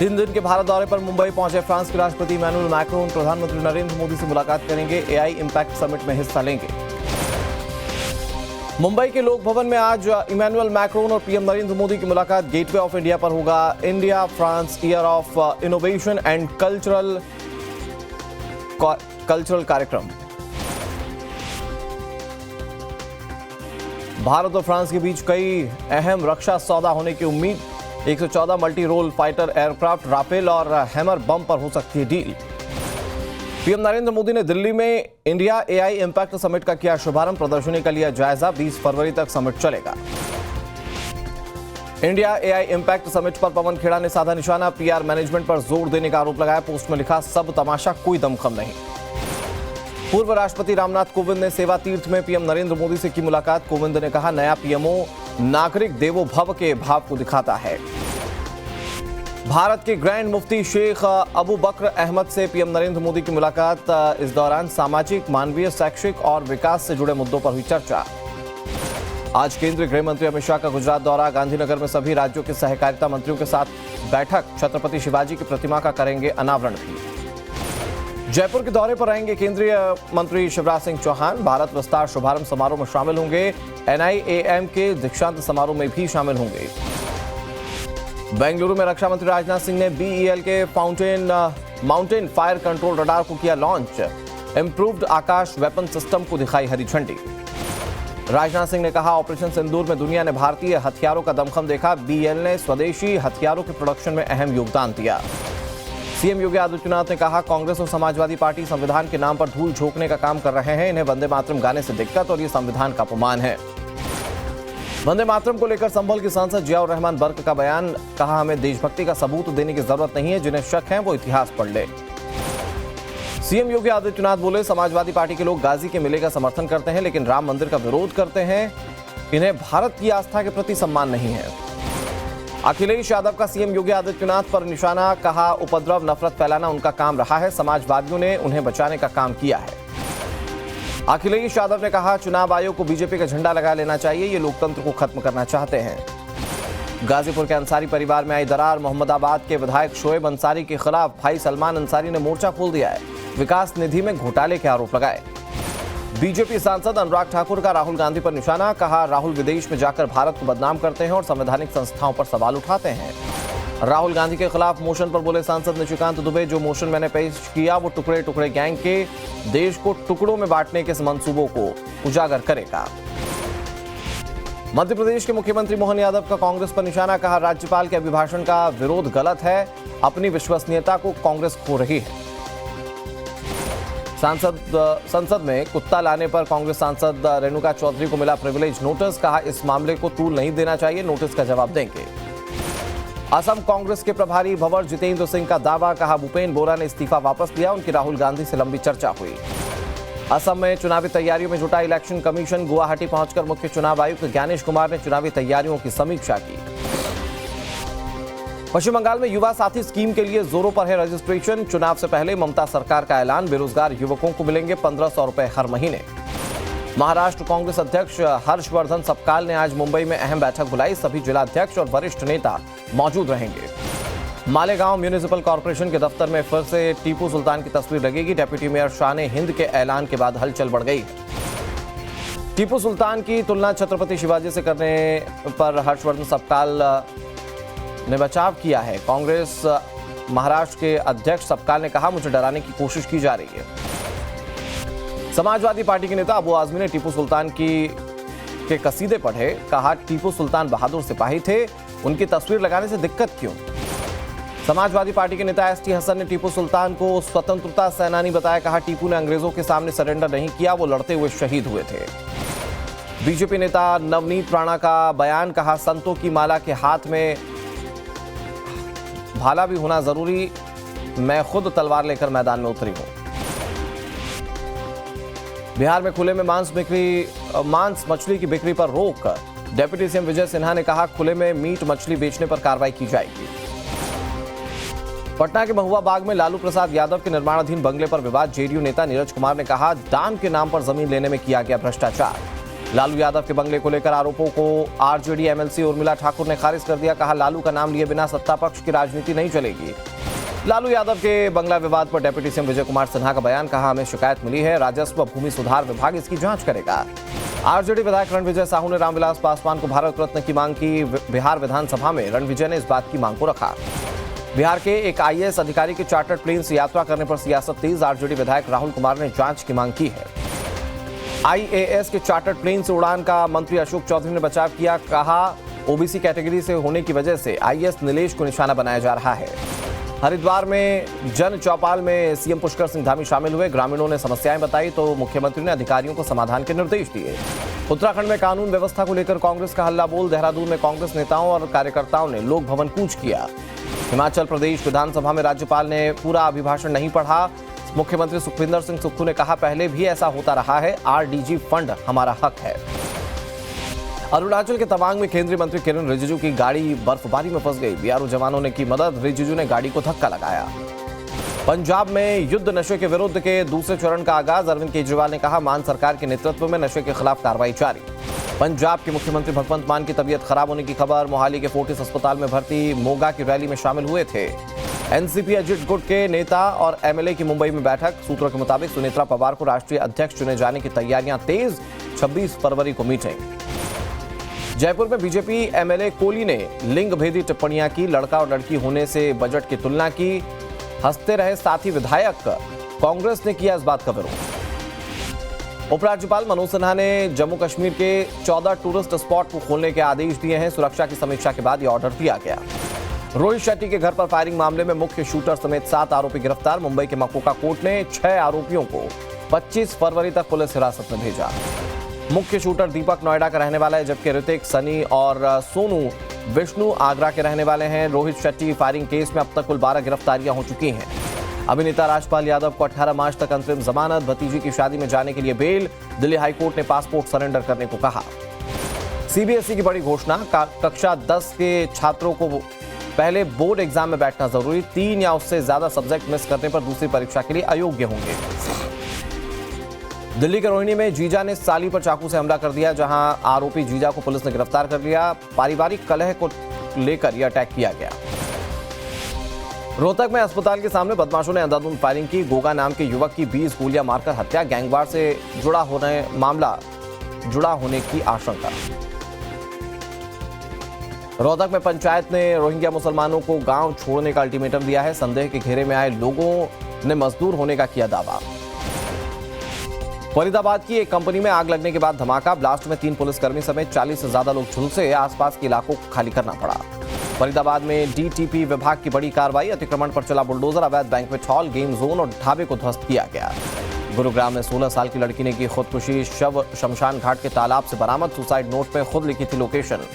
3 दिन के भारत दौरे पर मुंबई पहुंचे फ्रांस के राष्ट्रपति इमैनुअल मैक्रोन प्रधानमंत्री नरेंद्र मोदी से मुलाकात करेंगे। एआई इंपैक्ट समिट में हिस्सा लेंगे। मुंबई के लोक भवन में आज इमैनुअल मैक्रोन और पीएम नरेंद्र मोदी की मुलाकात गेटवे ऑफ इंडिया पर होगा। India France year of innovation and cultural कार्यक्रम। भारत और फ्रांस के बीच कई अहम रक्षा सौदा होने की उम्मीद। 114 multi role fighter aircraft, Rafale और हैमर बम पर हो सकती है डील। पीएम नरेंद्र मोदी ने दिल्ली में इंडिया एआई इंपैक्ट समिट का किया शुभारंभ। प्रदर्शनी का लिया जायजा। 20 फरवरी तक समिट चलेगा। इंडिया एआई इंपैक्ट समिट पर पवन खेड़ा ने साधा निशाना। पीआर मैनेजमेंट पर जोर देने का आरोप लगाया। पोस्ट में लिखा, सब तमाशा कोई दमखम नहीं। पूर्व राष्ट्रपति रामनाथ कोविंद ने सेवा तीर्थ में पीएम नरेंद्र मोदी से की मुलाकात। कोविंद ने कहा, नया पीएमओ नागरिक देवो भव के भाव को दिखाता है। भारत के ग्रैंड मुफ्ती शेख अबू बकर अहमद से पीएम नरेंद्र मोदी की मुलाकात। इस दौरान सामाजिक, मानवीय, शैक्षिक और विकास से जुड़े मुद्दों पर हुई चर्चा। आज केंद्रीय गृह मंत्री अमित शाह का गुजरात दौरा। गांधीनगर में सभी राज्यों के सहकारिता मंत्रियों के साथ बैठक। छत्रपति शिवाजी की प्रतिमा का करेंगे अनावरण भी। जयपुर के दौरे पर रहेंगे केंद्रीय मंत्री शिवराज सिंह चौहान। भारत विस्तार शुभारंभ समारोह में शामिल होंगे। एनआईएएम के दीक्षांत समारोह में भी शामिल होंगे। बेंगलुरु में रक्षा मंत्री राजनाथ सिंह ने बीईएल के माउंटेन फायर कंट्रोल रडार को किया लॉन्च। इंप्रूव्ड आकाश वेपन सिस्टम को दिखाई हरी झंडी। राजनाथ सिंह ने कहा, ऑपरेशन सिंदूर में दुनिया ने भारतीय हथियारों का दमखम देखा। बीईएल ने स्वदेशी हथियारों के प्रोडक्शन में अहम योगदान दिया। सीएम योगी आदित्यनाथ ने कहा, कांग्रेस और समाजवादी पार्टी संविधान के नाम पर धूल झोंकने का काम कर रहे हैं। इन्हें वंदे मातरम गाने से दिक्कत और ये संविधान का अपमान है। वंदे मातरम को लेकर संभल के सांसद जियाउर रहमान बर्क का बयान। कहा, हमें देशभक्ति का सबूत देने की जरूरत नहीं है। जिन्हें शक है वो इतिहास पढ़ ले। सीएम योगी आदित्यनाथ बोले, समाजवादी पार्टी के लोग गाजी के मेले का समर्थन करते हैं लेकिन राम मंदिर का विरोध करते हैं। इन्हें भारत की आस्था के प्रति सम्मान नहीं है। अखिलेश यादव का सीएम योगी आदित्यनाथ पर निशाना। कहा, उपद्रव नफरत फैलाना उनका काम रहा है। समाजवादियों ने उन्हें बचाने का काम किया है। अखिलेश यादव ने कहा, चुनाव आयोग को बीजेपी का झंडा लगा लेना चाहिए। ये लोकतंत्र को खत्म करना चाहते हैं। गाजीपुर के अंसारी परिवार में आई दरार। मोहम्मदाबाद के विधायक शोएब अंसारी के खिलाफ भाई सलमान अंसारी ने मोर्चा खोल दिया है। विकास निधि में घोटाले के आरोप लगाए। बीजेपी सांसद अनुराग ठाकुर का राहुल गांधी पर निशाना। कहा, राहुल विदेश में जाकर भारत को बदनाम करते हैं और संवैधानिक संस्थाओं पर सवाल उठाते हैं। राहुल गांधी के खिलाफ मोशन पर बोले सांसद निशिकांत दुबे, जो मोशन मैंने पेश किया वो टुकड़े टुकड़े गैंग के देश को टुकड़ों में बांटने के मंसूबों को उजागर करेगा। मध्य प्रदेश के मुख्यमंत्री मोहन यादव का कांग्रेस पर निशाना। कहा, राज्यपाल के अभिभाषण का विरोध गलत है। अपनी विश्वसनीयता को कांग्रेस खो रही है। संसद में कुत्ता लाने पर कांग्रेस सांसद रेणुका चौधरी को मिला प्रिविलेज नोटिस। कहा, इस मामले को तूल नहीं देना चाहिए। नोटिस का जवाब देंगे। असम कांग्रेस के प्रभारी भंवर जितेंद्र सिंह का दावा। कहा, भूपेन बोरा ने इस्तीफा वापस लिया। उनकी राहुल गांधी से लंबी चर्चा हुई। असम में चुनावी तैयारियों में जुटा इलेक्शन कमीशन। गुवाहाटी पहुंचकर मुख्य चुनाव आयुक्त ज्ञानेश कुमार ने चुनावी तैयारियों की समीक्षा की। पश्चिम बंगाल में युवा साथी स्कीम के लिए जोरों पर है रजिस्ट्रेशन। चुनाव से पहले ममता सरकार का ऐलान। बेरोजगार युवकों को मिलेंगे 1500 रुपए हर महीने। महाराष्ट्र कांग्रेस अध्यक्ष हर्षवर्धन सपकाल ने आज मुंबई में अहम बैठक बुलाई। सभी जिलाध्यक्ष और वरिष्ठ नेता मौजूद रहेंगे। मालेगांव म्यूनिसिपल कॉर्पोरेशन के दफ्तर में फिर से टीपू सुल्तान की तस्वीर लगेगी। डेप्यूटी मेयर शान हिंद के ऐलान के बाद हलचल बढ़ गई है। टीपू सुल्तान की तुलना छत्रपति शिवाजी से करने पर हर्षवर्धन सपकाल ने बचाव किया है। कांग्रेस महाराष्ट्र के अध्यक्ष सपकाल ने कहा, मुझे डराने की कोशिश की जा रही है। समाजवादी पार्टी के नेता अबू आजमी ने टीपू सुल्तान के कसीदे पढ़े। कहा, टीपू सुल्तान बहादुर सिपाही थे। उनकी तस्वीर लगाने से दिक्कत क्यों? समाजवादी पार्टी के नेता एसटी हसन ने टीपू सुल्तान को स्वतंत्रता सेनानी बताया। कहा, टीपू ने अंग्रेजों के सामने सरेंडर नहीं किया, वो लड़ते हुए शहीद हुए थे। बीजेपी नेता नवनीत राणा का बयान। कहा, संतों की माला के हाथ में भाला भी होना जरूरी। मैं खुद तलवार लेकर मैदान में उतरी हूं। बिहार में खुले में मांस मछली की बिक्री पर रोक। डिप्टी सीएम विजय सिन्हा ने कहा, खुले में मीट मछली बेचने पर कार्रवाई की जाएगी। पटना के महुआ बाग में लालू प्रसाद यादव के निर्माणाधीन बंगले पर विवाद। जेडीयू नेता नीरज कुमार ने कहा, दान के नाम पर जमीन लेने में किया गया भ्रष्टाचार। लालू यादव के बंगले को लेकर आरोपों को आरजेडी एमएलसी उर्मिला ठाकुर ने खारिज कर दिया। कहा, लालू का नाम लिए बिना सत्ता पक्ष की राजनीति नहीं चलेगी। लालू यादव के बंगला विवाद पर डिप्टी सीएम विजय कुमार सिन्हा का बयान। कहा, हमें शिकायत मिली है, राजस्व भूमि सुधार विभाग इसकी जांच करेगा। आरजेडी विधायक रणविजय साहू ने रामविलास पासवान को भारत रत्न की मांग की। बिहार विधानसभा में रणविजय ने इस बात की मांग को रखा। बिहार के एक आईएएस अधिकारी की चार्टर्ड प्लेन से यात्रा करने पर सियासत तेज। आरजेडी विधायक राहुल कुमार ने जांच की मांग की है। आईएएस के चार्टर्ड प्लेन से उड़ान का मंत्री अशोक चौधरी ने बचाव किया। कहा, ओबीसी कैटेगरी से होने की वजह से आईएएस नीलेश को निशाना बनाया जा रहा है। हरिद्वार में जन चौपाल में सीएम पुष्कर सिंह धामी शामिल हुए। ग्रामीणों ने समस्याएं बताई तो मुख्यमंत्री ने अधिकारियों को समाधान के निर्देश दिए। उत्तराखंड में कानून व्यवस्था को लेकर कांग्रेस का हल्ला बोल। देहरादून में कांग्रेस नेताओं और कार्यकर्ताओं ने लोक भवन कूच किया। हिमाचल प्रदेश विधानसभा में राज्यपाल ने पूरा अभिभाषण नहीं पढ़ा। मुख्यमंत्री सुखविंदर सिंह सुक्खू ने कहा, पहले भी ऐसा होता रहा है, आरडीजी फंड हमारा हक है। अरुणाचल के तवांग में केंद्रीय मंत्री किरण रिजिजू की गाड़ी बर्फबारी में फंस गई। बीआरओ जवानों ने की मदद। रिजिजू ने गाड़ी को धक्का लगाया। पंजाब में युद्ध नशे के विरुद्ध के दूसरे चरण का आगाज। अरविंद केजरीवाल ने कहा, मान सरकार के नेतृत्व में नशे के खिलाफ कार्रवाई जारी। पंजाब के मुख्यमंत्री भगवंत मान की तबीयत खराब होने की खबर। मोहाली के फोर्टिस अस्पताल में भर्ती। मोगा की रैली में शामिल हुए थे। एनसीपी अजित गुट के नेता और एमएलए की मुंबई में बैठक। सूत्रों के मुताबिक सुनेत्रा पवार को राष्ट्रीय अध्यक्ष चुने जाने की तैयारियां तेज। 26 फरवरी को मीटिंग। जयपुर में बीजेपी एमएलए कोली ने लिंग भेदी टिप्पणियां की। लड़का और लड़की होने से बजट की तुलना की। हंसते रहे साथी विधायक। कांग्रेस ने किया इस बात का विरोध। उपराज्यपाल मनोज सिन्हा ने जम्मू कश्मीर के 14 टूरिस्ट स्पॉट को खोलने के आदेश दिए हैं। सुरक्षा की समीक्षा के बाद यह ऑर्डर दिया गया। रोहित शेट्टी के घर पर फायरिंग मामले में मुख्य शूटर समेत 7 आरोपी गिरफ्तार। मुंबई के मकोका कोर्ट ने 6 आरोपियों को 25 फरवरी तक पुलिस हिरासत में भेजा। मुख्य शूटर दीपक नोएडा का रहने वाला है, जबकि ऋतिक, सनी और सोनू विष्णु आगरा के रहने वाले हैं। रोहित शेट्टी फायरिंग केस में अब तक कुल 12 गिरफ्तारियां हो चुकी हैं। अभिनेता राजपाल यादव को 18 मार्च तक अंतरिम जमानत। भतीजी की शादी में जाने के लिए बेल। दिल्ली हाईकोर्ट ने पासपोर्ट सरेंडर करने को कहा। सीबीएसई की बड़ी घोषणा। कक्षा 10 के छात्रों को पहले बोर्ड एग्जाम में बैठना जरूरी। 3 या उससे ज्यादा सब्जेक्ट मिस करने पर दूसरी परीक्षा के लिए अयोग्य होंगे। दिल्ली के रोहिणी में जीजा ने साली पर चाकू से हमला कर दिया। जहां आरोपी जीजा को पुलिस ने गिरफ्तार कर लिया। पारिवारिक कलह को लेकर यह अटैक किया गया। रोहतक में अस्पताल के सामने बदमाशों ने अंधाधुंध फायरिंग की। गोगा नाम के युवक की 20 गोलियां मारकर हत्या। गैंगवार से जुड़ा होने की आशंका। रोहतक में पंचायत ने रोहिंग्या मुसलमानों को गांव छोड़ने का अल्टीमेटम दिया है। संदेह के घेरे में आए लोगों ने मजदूर होने का किया दावा। फरीदाबाद की एक कंपनी में आग लगने के बाद धमाका। ब्लास्ट में 3 पुलिसकर्मी समेत 40 से ज्यादा लोग झुलसे। आसपास के इलाकों को खाली करना पड़ा। फरीदाबाद में डीटीपी विभाग की बड़ी कार्रवाई। अतिक्रमण पर चला बुलडोजर। अवैध बैंक्वेट हॉल, गेम जोन और ढाबे को ध्वस्त किया गया। गुरुग्राम में 16 साल की लड़की ने की खुदकुशी। शव शमशान घाट के तालाब से बरामद। सुसाइड नोट में खुद लिखी थी लोकेशन।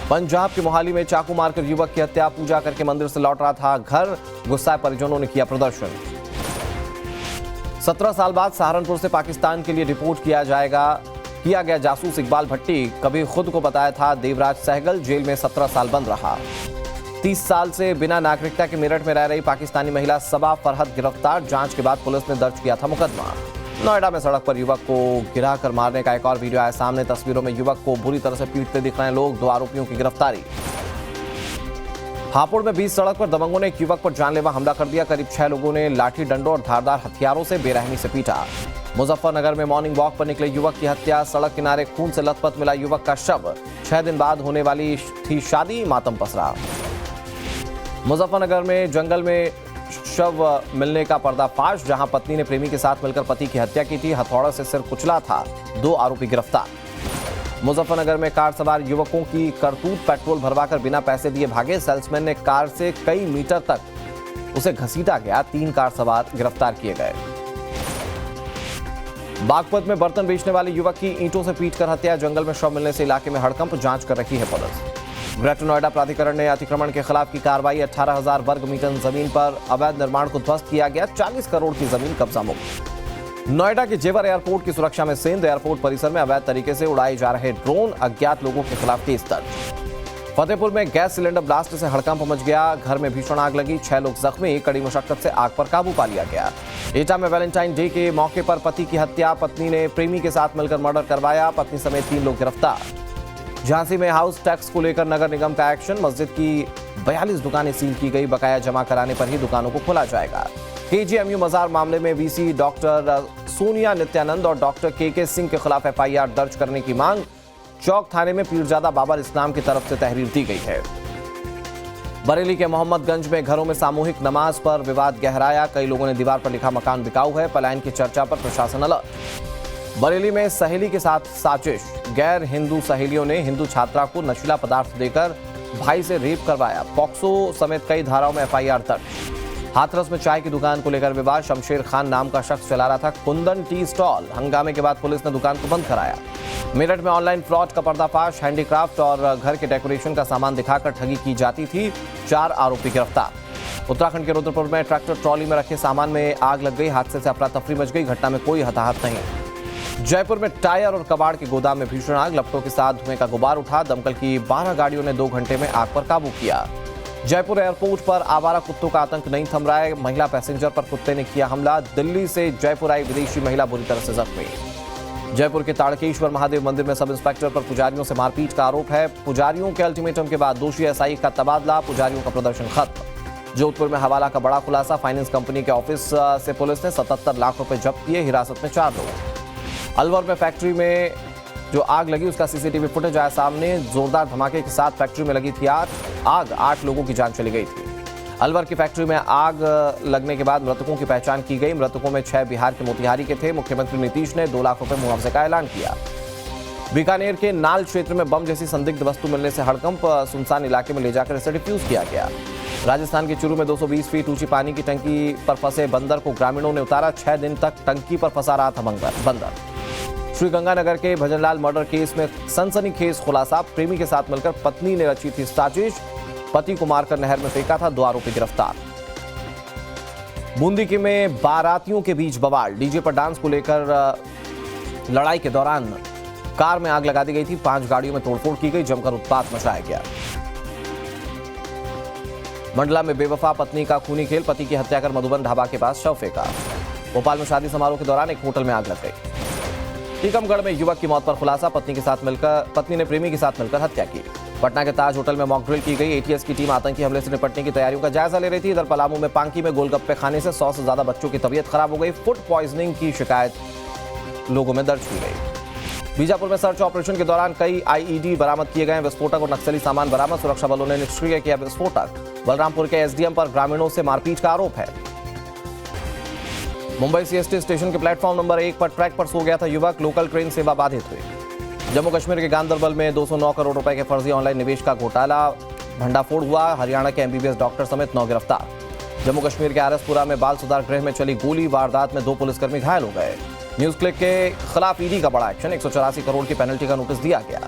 पंजाब के मोहाली में चाकू मारकर युवक की हत्या। पूजा करके मंदिर से लौट रहा था घर। गुस्साए परिजनों ने किया प्रदर्शन। 17 साल बाद सहारनपुर से पाकिस्तान के लिए रिपोर्ट किया गया जासूस इकबाल भट्टी कभी खुद को बताया था देवराज सहगल। जेल में 17 साल बंद रहा। 30 साल से बिना नागरिकता के मेरठ में रह रही पाकिस्तानी महिला सबा फरहत गिरफ्तार। जांच के बाद पुलिस ने दर्ज किया था मुकदमा। नोएडा में सड़क पर युवक को गिराकर मारने का एक और वीडियो आया सामने। तस्वीरों में युवक को बुरी तरह से पीटते दिख रहे हैं लोग। 2 आरोपियों की गिरफ्तारी। हापुड़ में 20 सड़क पर दबंगों ने एक युवक पर जानलेवा हमला कर दिया। करीब 6 लोगों ने लाठी डंडों और धारदार हथियारों से बेरहमी से पीटा। मुजफ्फरनगर में मॉर्निंग वॉक पर निकले युवक की हत्या। सड़क किनारे खून से लथपथ मिला युवक का शव। 6 दिन बाद होने वाली थी शादी, मातम पसरा। मुजफ्फरनगर में जंगल में शव मिलने का पर्दाफाश। जहां पत्नी ने प्रेमी के साथ मिलकर पति की हत्या की थी। हथौड़ा से सिर कुचला था। 2 आरोपी गिरफ्तार। मुजफ्फरनगर में कार सवार युवकों की करतूत। पेट्रोल भरवाकर बिना पैसे दिए भागे। सेल्समैन ने कार से कई मीटर तक उसे घसीटा गया। 3 कार सवार गिरफ्तार किए गए। बागपत में बर्तन बेचने वाले युवक की ईंटों से पीटकर हत्या। जंगल में शव मिलने से इलाके में हड़कंप। जांच कर रही है पुलिस। ग्रेटर नोएडा प्राधिकरण ने अतिक्रमण के खिलाफ की कार्रवाई। 18,000 वर्ग मीटर जमीन पर अवैध निर्माण को ध्वस्त किया गया। 40 करोड़ की जमीन कब्जा मुक्त। नोएडा के जेवर एयरपोर्ट की सुरक्षा में सेंध। एयरपोर्ट परिसर में अवैध तरीके से उड़ाए जा रहे ड्रोन। अज्ञात लोगों के खिलाफ केस दर्ज। फतेहपुर में गैस सिलेंडर ब्लास्ट से हड़कंप मच गया। घर में भीषण आग लगी, 6 लोग जख्मी। कड़ी मशक्कत से आग पर काबू पा लिया गया। एटा में वैलेंटाइन डे के मौके पर पति की हत्या, पत्नी ने प्रेमी के साथ मिलकर मर्डर करवाया। पत्नी समेत 3 लोग गिरफ्तार। झांसी में हाउस टैक्स को लेकर नगर निगम का एक्शन। मस्जिद की 42 दुकानें सील की गई। बकाया जमा कराने पर ही दुकानों को खोला जाएगा। केजीएमयू मजार मामले में वीसी डॉक्टर सोनिया नित्यानंद और डॉक्टर के सिंह के खिलाफ एफआईआर दर्ज करने की मांग। चौक थाने में पीरजादा बाबर इस्लाम की तरफ से तहरीर दी गई है। बरेली के मोहम्मदगंज में घरों में सामूहिक नमाज पर विवाद गहराया। कई लोगों ने दीवार पर लिखा मकान बिकाऊ है। पलायन की चर्चा पर प्रशासन अलर्ट। बरेली में सहेली के साथ साजिश। गैर हिंदू सहेलियों ने हिंदू छात्रा को नशीला पदार्थ देकर भाई से रेप करवाया। पॉक्सो समेत कई धाराओं में एफआईआर दर्ज। हाथरस में चाय की दुकान को लेकर विवाद। शमशेर खान नाम का शख्स चला रहा था कुंदन टी स्टॉल। हंगामे के बाद पुलिस ने दुकान को बंद कराया। मेरठ में ऑनलाइन फ्रॉड का पर्दाफाश। हैंडीक्राफ्ट और घर के डेकोरेशन का सामान दिखाकर ठगी की जाती थी। 4 आरोपी गिरफ्तार। उत्तराखंड के रुद्रपुर में ट्रैक्टर ट्रॉली में रखे सामान में आग लग गई। हादसे से अफरा तफरी मच गई। घटना में कोई हताहत नहीं। जयपुर में टायर और कबाड़ के गोदाम में भीषण आग। लपटों के साथ धुएं का गुबार उठा। दमकल की 12 गाड़ियों ने 2 घंटे में आग पर काबू किया। जयपुर एयरपोर्ट पर आवारा कुत्तों का आतंक नहीं थम रहा है। महिला पैसेंजर पर कुत्ते ने किया हमला। दिल्ली से जयपुर आई विदेशी महिला बुरी तरह से जख्मी। जयपुर के ताड़केश्वर महादेव मंदिर में सब इंस्पेक्टर पर पुजारियों से मारपीट का आरोप है। पुजारियों के अल्टीमेटम के बाद दोषी एसआई का तबादला। पुजारियों का प्रदर्शन खत्म। जोधपुर में हवाला का बड़ा खुलासा। फाइनेंस कंपनी के ऑफिस से पुलिस ने 77 लाख रुपए जब्त किए। हिरासत में 4 लोग। अलवर में फैक्ट्री में जो आग लगी उसका सीसीटीवी फुटेज आया सामने। जोरदार धमाके के साथ फैक्ट्री में लगी थी आग। 8 लोगों की जान चली गई थी। अलवर की फैक्ट्री में आग लगने के बाद मृतकों की पहचान की गई। मृतकों में 6 बिहार के मोतिहारी के थे। मुख्यमंत्री नीतीश ने 2 लाख रुपए मुआवजे का ऐलान किया। बीकानेर के नाल क्षेत्र में बम जैसी संदिग्ध वस्तु मिलने से हड़कंप। सुनसान इलाके में ले जाकर इसे डिफ्यूज किया गया। राजस्थान के चूरू में 220 फीट ऊंची पानी की टंकी पर फंसे बंदर को ग्रामीणों ने उतारा। 6 दिन तक टंकी पर फंसा रहा था बंदर। श्रीगंगानगर के भजनलाल मर्डर केस में सनसनीखेज खुलासा। प्रेमी के साथ मिलकर पत्नी ने रची थी साजिश। पति को मारकर नहर में फेंका था। 2 आरोपी गिरफ्तार। बूंदी के में बारातियों के बीच बवाल। डीजे पर डांस को लेकर लड़ाई के दौरान कार में आग लगा दी गई थी। 5 गाड़ियों में तोड़फोड़ की गई। जमकर उत्पात मचाया गया। मंडला में बेवफा पत्नी का खूनी खेल। पति की हत्या कर मधुबन ढाबा के पास शव फेंका। भोपाल में शादी समारोह के दौरान एक होटल में आग लग गई। टीकमगढ़ में युवक की मौत पर खुलासा। पत्नी ने प्रेमी के साथ मिलकर हत्या की। पटना के ताज होटल में मॉक ड्रिल की गई। एटीएस की टीम आतंकी हमले से निपटने की तैयारियों का जायजा ले रही थी। इधर पलामू में पांकी में गोलगप्पे खाने से 100 से ज्यादा बच्चों की तबीयत खराब हो गई। फूड पॉइजनिंग की शिकायत लोगों में दर्ज की गई। बीजापुर में सर्च ऑपरेशन के दौरान कई आईईडी बरामद किए गए। विस्फोटक और नक्सली सामान बरामद। सुरक्षा बलों ने निष्क्रिय किया विस्फोटक। बलरामपुर के एसडीएम पर ग्रामीणों से मारपीट का आरोप है। मुंबई सीएसटी स्टेशन के प्लेटफॉर्म नंबर 1 पर ट्रैक पर सो गया था युवक। लोकल ट्रेन सेवा बाधित हुई। जम्मू कश्मीर के गांदरबल में 209 करोड़ रुपए के फर्जी ऑनलाइन निवेश का घोटाला भंडाफोड़ हुआ। हरियाणा के एमबीबीएस डॉक्टर समेत 9 गिरफ्तार। जम्मू कश्मीर के आरएसपुरा में बाल सुधार गृह में चली गोली वारदात में 2 पुलिसकर्मी घायल हो गए। न्यूज क्लिक के खिलाफ ईडी का बड़ा एक्शन। 184 करोड़ की पेनल्टी का नोटिस दिया गया।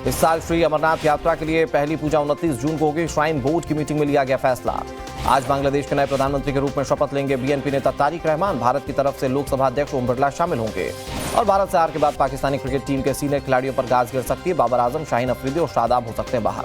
इस साल श्री अमरनाथ यात्रा के लिए पहली पूजा 29 जून को होगी। श्राइन बोर्ड की मीटिंग में लिया गया फैसला। आज बांग्लादेश के नए प्रधानमंत्री के रूप में शपथ लेंगे बीएनपी नेता तारिक रहमान। भारत की तरफ से लोकसभा अध्यक्ष ओम बिरला शामिल होंगे। और भारत से हार के बाद पाकिस्तानी क्रिकेट टीम के सीनियर खिलाड़ियों पर गाज गिर सकती है। बाबर आजम, शाहीन अफरीदी और शादाब हो सकते हैं बाहर।